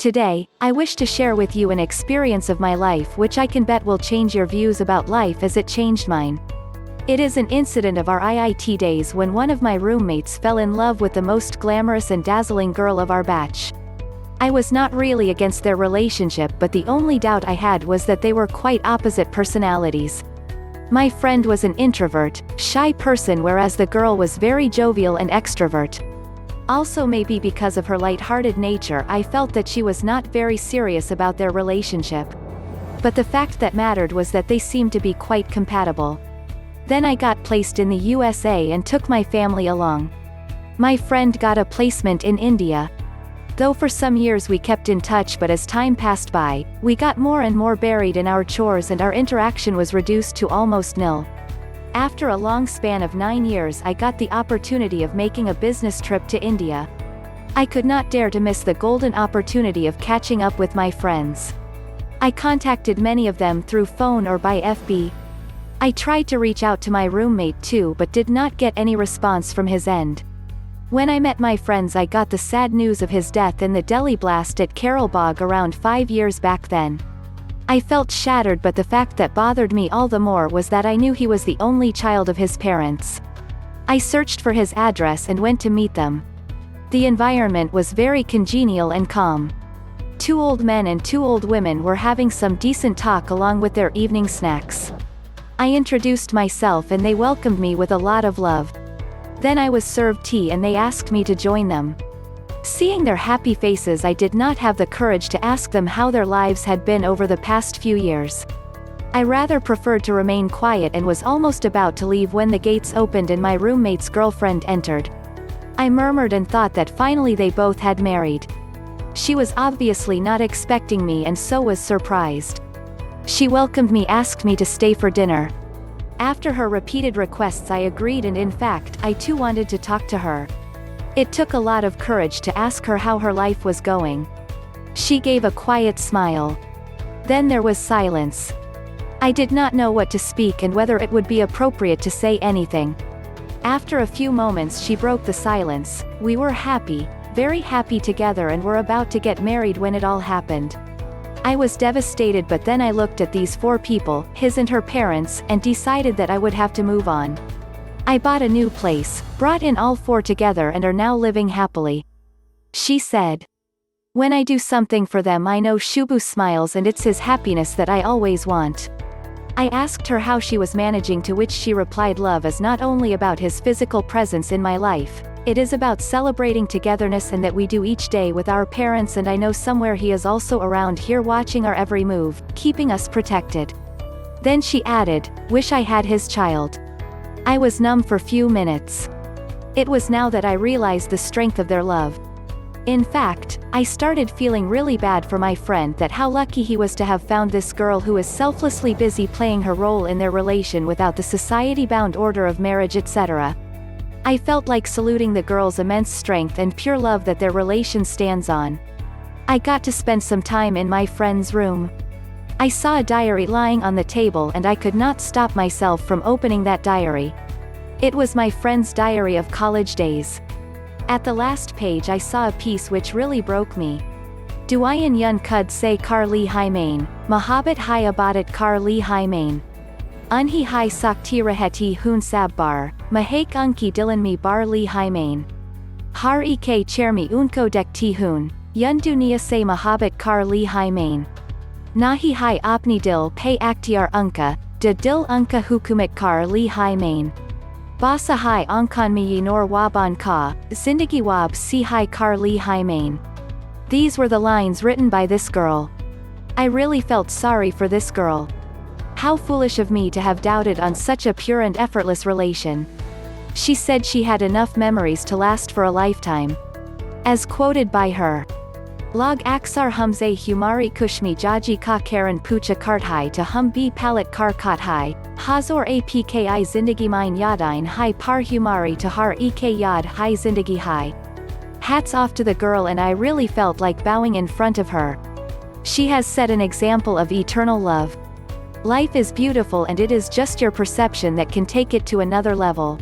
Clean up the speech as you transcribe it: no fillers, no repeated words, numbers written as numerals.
Today, I wish to share with you an experience of my life which I can bet will change your views about life as it changed mine. It is an incident of our IIT days when one of my roommates fell in love with the most glamorous and dazzling girl of our batch. I was not really against their relationship, but the only doubt I had was that they were quite opposite personalities. My friend was an introvert, shy person, whereas the girl was very jovial and extrovert. Also, maybe because of her light-hearted nature, I felt that she was not very serious about their relationship. But the fact that mattered was that they seemed to be quite compatible. Then I got placed in the USA and took my family along. My friend got a placement in India. Though for some years we kept in touch, but as time passed by, we got more and more buried in our chores and our interaction was reduced to almost nil. After a long span of 9 years, I got the opportunity of making a business trip to India. I could not dare to miss the golden opportunity of catching up with my friends. I contacted many of them through phone or by FB. I tried to reach out to my roommate too, but did not get any response from his end. When I met my friends, I got the sad news of his death in the Delhi blast at Karol Bagh around 5 years back then. I felt shattered, but the fact that bothered me all the more was that I knew he was the only child of his parents. I searched for his address and went to meet them. The environment was very congenial and calm. 2 old men and 2 old women were having some decent talk along with their evening snacks. I introduced myself and they welcomed me with a lot of love. Then I was served tea and they asked me to join them. Seeing their happy faces, I did not have the courage to ask them how their lives had been over the past few years. I rather preferred to remain quiet and was almost about to leave when the gates opened and my roommate's girlfriend entered. I murmured and thought that finally they both had married. She was obviously not expecting me and so was surprised. She welcomed me, asked me to stay for dinner. After her repeated requests, I agreed, and in fact, I too wanted to talk to her. It took a lot of courage to ask her how her life was going. She gave a quiet smile. Then there was silence. I did not know what to speak and whether it would be appropriate to say anything. After a few moments she broke the silence. We were happy, very happy together, and were about to get married when it all happened. I was devastated, but then I looked at these 4 people, his and her parents, and decided that I would have to move on. I bought a new place, brought in all 4 together, and are now living happily. She said. When I do something for them, I know Shubhu smiles, and it's his happiness that I always want. I asked her how she was managing, to which she replied, love is not only about his physical presence in my life. It is about celebrating togetherness and that we do each day with our parents, and I know somewhere he is also around here watching our every move, keeping us protected. Then she added, wish I had his child. I was numb for few minutes. It was now that I realized the strength of their love. In fact, I started feeling really bad for my friend, that how lucky he was to have found this girl who is selflessly busy playing her role in their relation without the society-bound order of marriage, etc. I felt like saluting the girl's immense strength and pure love that their relation stands on. I got to spend some time in my friend's room. I saw a diary lying on the table and I could not stop myself from opening that diary. It was my friend's diary of college days. At the last page I saw a piece which really broke me. Duayan yun kud say kar li hai main, mahabbat hai abadat kar li hai main. Unhi hai sakti raheti hun sabbar, mahak unki dilan mi bar li hai main. Har ek chermi unko dekti hun, yun dunia se mahabbat kar li hai main. Nahi hai apni dil pay aktiar unka, de dil unka hukumat kar li hai main. Basa hai onkan mi nor waban ka, zindagi wab si hai kar li hai main. These were the lines written by this girl. I really felt sorry for this girl. How foolish of me to have doubted on such a pure and effortless relation. She said she had enough memories to last for a lifetime. As quoted by her. Log aksar humze humari kushmi jaji ka karan pucha karthai to hum bi palat kar kathai, hazor apki zindagi mine yadine hai par humari to har ek yad hai zindagi hai. Hats off to the girl, and I really felt like bowing in front of her. She has set an example of eternal love. Life is beautiful, and it is just your perception that can take it to another level.